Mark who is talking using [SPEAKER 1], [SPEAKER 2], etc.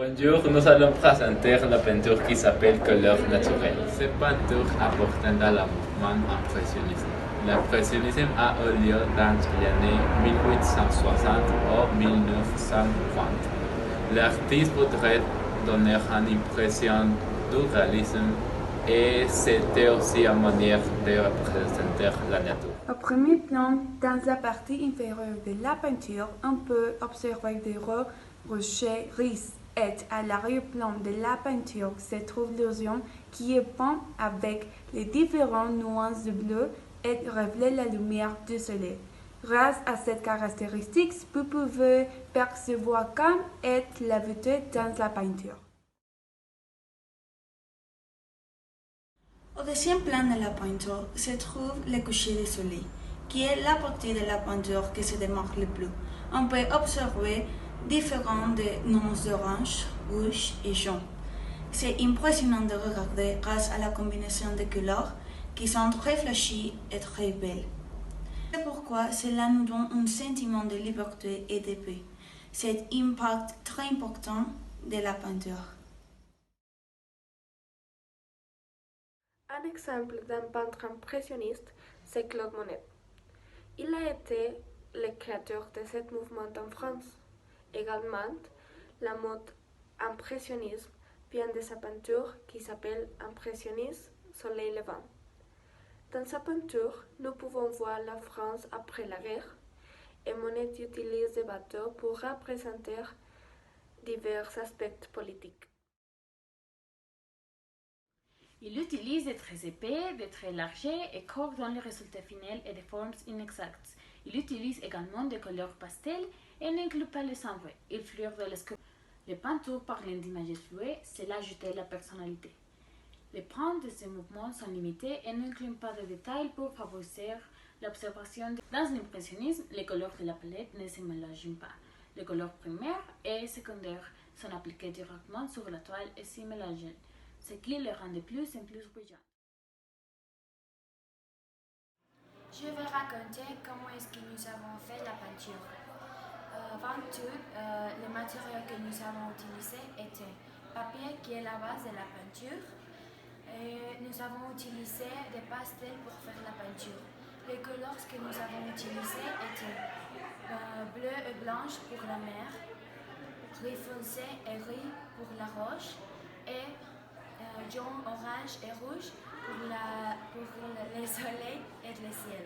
[SPEAKER 1] Bonjour, nous allons présenter la peinture qui s'appelle Couleur naturelle. Cette peinture appartient à la mouvement impressionniste. L'impressionnisme a eu lieu dans les années 1860 ou 1920. L'artiste voudrait donner une impression du réalisme et c'était aussi une manière de représenter la nature.
[SPEAKER 2] Au premier plan, dans la partie inférieure de la peinture, on peut observer des rochers lisses et à l'arrière-plan de la peinture se trouve l'horizon qui est peint avec les différentes nuances de bleu et reflète la lumière du soleil. Grâce à cette caractéristique, vous pouvez percevoir comme est la beauté dans la peinture.
[SPEAKER 3] Au deuxième plan de la peinture se trouve le coucher du soleil, qui est la partie de la peinture qui se démarque le plus. On peut observer différentes nuances d'orange, rouge et jaune. C'est impressionnant de regarder grâce à la combinaison de couleurs qui sont très flashy et très belles. C'est pourquoi cela nous donne un sentiment de liberté et de paix. C'est un impact très important de la peinture.
[SPEAKER 4] Un exemple d'un peintre impressionniste, c'est Claude Monet. Il a été le créateur de ce mouvement en France. Également, la mode impressionnisme vient de sa peinture qui s'appelle Impressionnisme Soleil Levant. Dans sa peinture, nous pouvons voir la France après la guerre et Monet utilise des bateaux pour représenter divers aspects politiques.
[SPEAKER 5] Il utilise des traits épais, des traits larges et coordonne le résultat final et des formes inexactes. Il utilise également des couleurs pastel et n'inclut pas les ombres. Il fleure de l'escalier. Les peintures parlant d'images fluées, cela ajoute la personnalité. Les points de ces mouvements sont limités et n'incluent pas de détails pour favoriser l'observation. Dans l'impressionnisme, les couleurs de la palette ne se mélangent pas. Les couleurs primaires et secondaires sont appliquées directement sur la toile et s'y mélangent, ce qui les rend de plus en plus brillantes.
[SPEAKER 6] Je vais raconter comment est-ce que nous avons fait la peinture. Avant tout, les matériaux que nous avons utilisés étaient papier qui est la base de la peinture. Et nous avons utilisé des pastels pour faire la peinture. Les couleurs que nous avons utilisées étaient bleu et blanche pour la mer, gris foncé et gris pour la roche et jaune, orange et rouge pour le soleil et le ciel.